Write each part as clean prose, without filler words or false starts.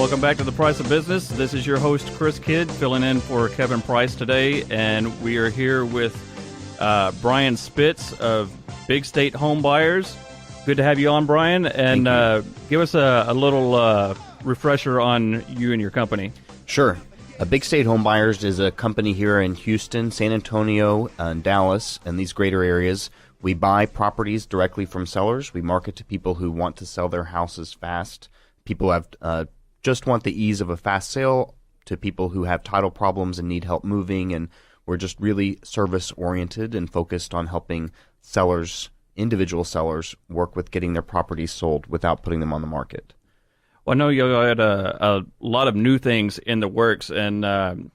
Welcome back to The Price of Business. This is your host, Chris Kidd, filling in for Kevin Price today, and we are here with Brian Spitz of Big State Home Buyers. Good to have you on, Brian, and give us a little refresher on you and your company. Sure. Big State Home Buyers is a company here in Houston, San Antonio, and Dallas, and these greater areas. We buy properties directly from sellers. We market to people who want to sell their houses fast. People have just want the ease of a fast sale, to people who have title problems and need help moving, and we're just really service-oriented and focused on helping sellers, individual sellers, work with getting their properties sold without putting them on the market. Well, I know you had a lot of new things in the works, and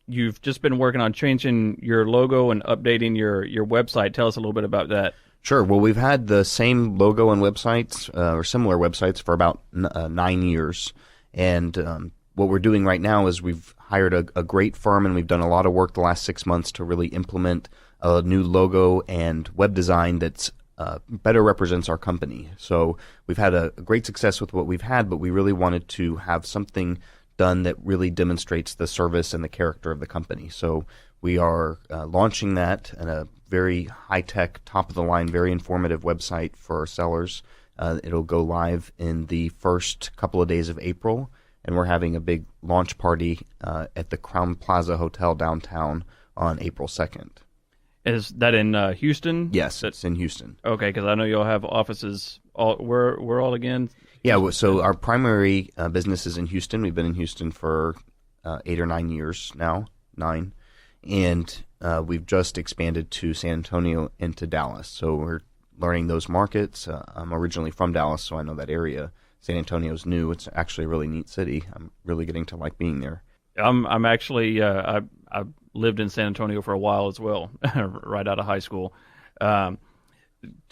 you've just been working on changing your logo and updating your website. Tell us a little bit about that. Sure. Well, we've had the same logo and websites, or similar websites, for about 9 years. And what we're doing right now is we've hired a great firm, and we've done a lot of work the last 6 months to really implement a new logo and web design that's better represents our company. So we've had a great success with what we've had, but we really wanted to have something done that really demonstrates the service and the character of the company. So we are launching that in a very high-tech, top-of-the-line, very informative website for our sellers. It'll go live in the first couple of days of April, and we're having a big launch party at the Crown Plaza Hotel downtown on April 2nd. Is that in Houston? Yes, it's in Houston. Okay, because I know you'll have offices. We're all again? Yeah, so our primary business is in Houston. We've been in Houston for 8 or 9 years now, 9. And we've just expanded to San Antonio and to Dallas. So we're learning those markets. I'm originally from Dallas, so I know that area. San Antonio's new. It's actually a really neat city. I'm really getting to like being there. I'm actually I lived in San Antonio for a while as well, right out of high school. Tell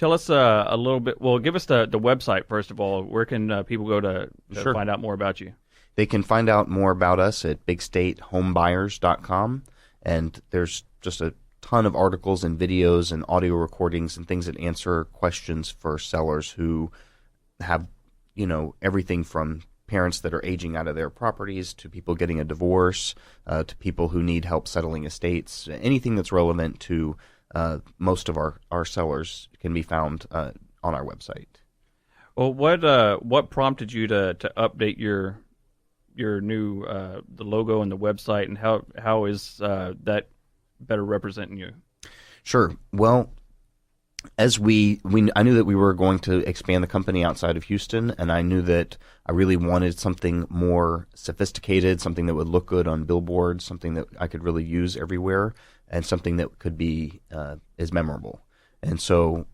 us a little bit. Well, give us the website first of all. Where can people go to Sure. find out more about you? They can find out more about us at bigstatehomebuyers.com, and there's just a ton of articles and videos and audio recordings and things that answer questions for sellers who have, everything from parents that are aging out of their properties to people getting a divorce, to people who need help settling estates. Anything that's relevant to most of our sellers can be found on our website. Well, what prompted you to update your new the logo and the website, and how is that better representing you? Sure. Well, as I knew that we were going to expand the company outside of Houston, and I knew that I really wanted something more sophisticated, something that would look good on billboards, something that I could really use everywhere, and something that could be is memorable. And so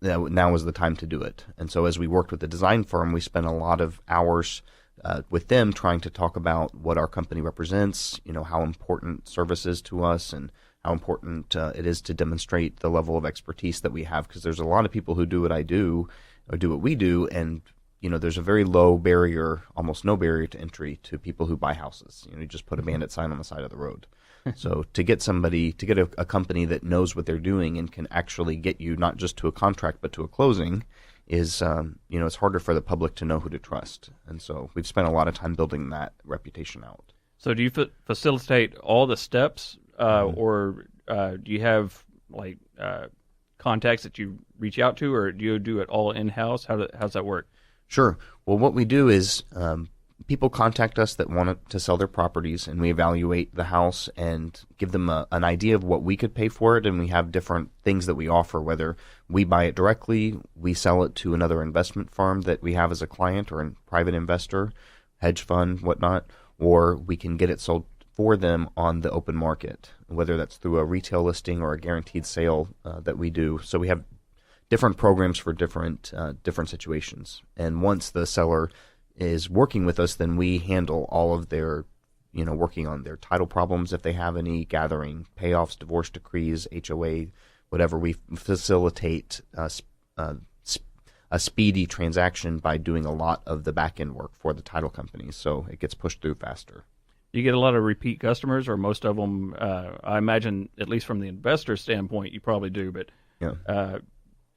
now was the time to do it. And so as we worked with the design firm, we spent a lot of hours with them trying to talk about what our company represents, how important service is to us, and how important it is to demonstrate the level of expertise that we have, because there's a lot of people who do what I do or do what we do, and there's a very low barrier, almost no barrier to entry to people who buy houses. You just put a bandit sign on the side of the road. So to get a company that knows what they're doing and can actually get you not just to a contract but to a closing is, it's harder for the public to know who to trust. And so we've spent a lot of time building that reputation out. So do you facilitate all the steps, or do you have contacts that you reach out to, or do you do it all in-house? How's that work? Sure. Well, what we do is people contact us that want to sell their properties, and we evaluate the house and give them an idea of what we could pay for it, and we have different things that we offer, whether we buy it directly, we sell it to another investment firm that we have as a client, or a private investor, hedge fund, whatnot, or we can get it sold for them on the open market, whether that's through a retail listing or a guaranteed sale that we do. So we have different programs for different situations. And once the seller is working with us, then we handle all of their, working on their title problems if they have any, gathering payoffs, divorce decrees, HOA, whatever. We facilitate a speedy transaction by doing a lot of the back-end work for the title companies, so it gets pushed through faster. Do you get a lot of repeat customers, or most of them, I imagine, at least from the investor standpoint, you probably do, but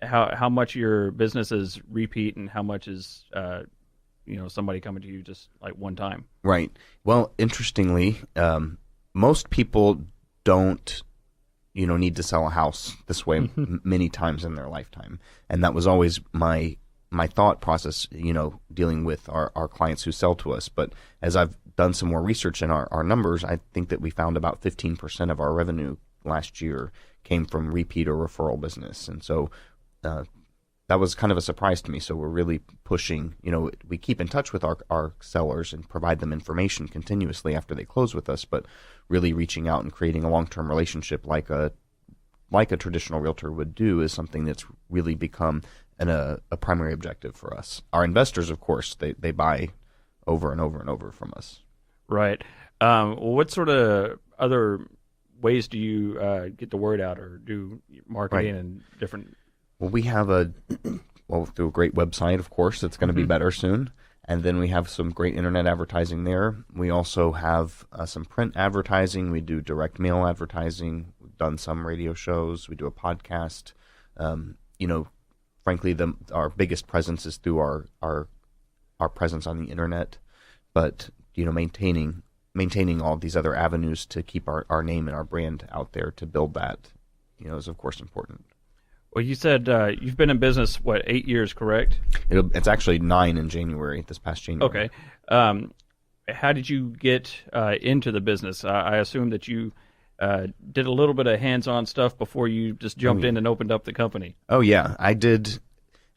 how much your business is repeat and how much is somebody coming to you just like one time. Right. Well, interestingly, most people don't need to sell a house this way many times in their lifetime. And that was always my thought process, dealing with our clients who sell to us. But as I've done some more research in our numbers, I think that we found about 15% of our revenue last year came from repeat or referral business. And so that was kind of a surprise to me. So we're really pushing, we keep in touch with our sellers and provide them information continuously after they close with us, but really reaching out and creating a long-term relationship like a traditional realtor would do is something that's really become a primary objective for us. Our investors, of course, they buy over and over and over from us. Right. What sort of other ways do you get the word out or do marketing and different? Well, we have through a great website, of course, that's going to be better soon. And then we have some great internet advertising there. We also have some print advertising. We do direct mail advertising. We've done some radio shows. We do a podcast. Frankly, our biggest presence is through our presence on the internet. But maintaining all of these other avenues to keep our name and our brand out there to build that, is of course important. Well, you said you've been in business, 8 years, correct? It's actually 9 in January, this past January. Okay. How did you get into the business? I assume that you did a little bit of hands-on stuff before you just jumped in and opened up the company. Oh, yeah. I did.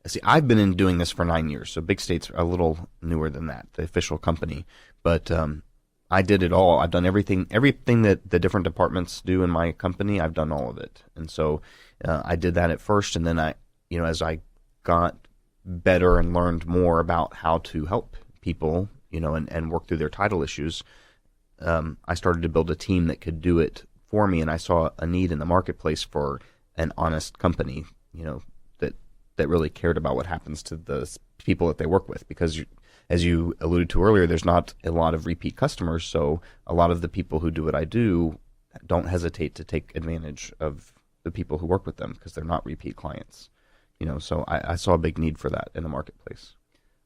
See, I've been doing this for 9 years, so Big State's a little newer than that, the official company. But I did it all. I've done everything that the different departments do in my company. I've done all of it, and so I did that at first, and then as I got better and learned more about how to help people, and work through their title issues, I started to build a team that could do it for me, and I saw a need in the marketplace for an honest company, that really cared about what happens to the people that they work with, because as you alluded to earlier, there's not a lot of repeat customers, so a lot of the people who do what I do don't hesitate to take advantage of the people who work with them because they're not repeat clients. So I saw a big need for that in the marketplace.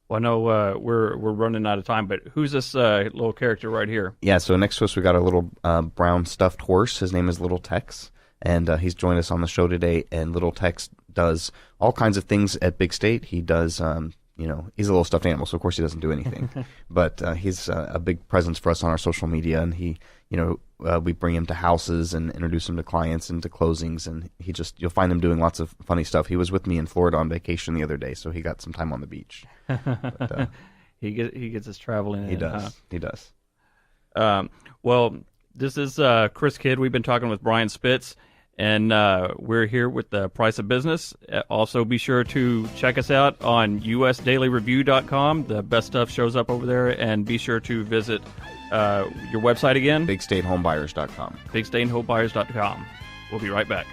Well, I know we're running out of time, but who's this little character right here? Yeah, so next to us we got a little brown stuffed horse. His name is Little Tex, and he's joined us on the show today. And Little Tex does all kinds of things at Big State. He does, he's a little stuffed animal, so of course he doesn't do anything. But he's a big presence for us on our social media, and he, we bring him to houses and introduce him to clients and to closings, and you'll find him doing lots of funny stuff. He was with me in Florida on vacation the other day, so he got some time on the beach. But, he gets his traveling in. He does. Huh? He does. Well, this is Chris Kidd. We've been talking with Brian Spitz, and we're here with the Price of Business. Also, be sure to check us out on usdailyreview.com. The best stuff shows up over there, and be sure to visit your website again. BigStateHomebuyers.com. BigStateHomebuyers.com. We'll be right back.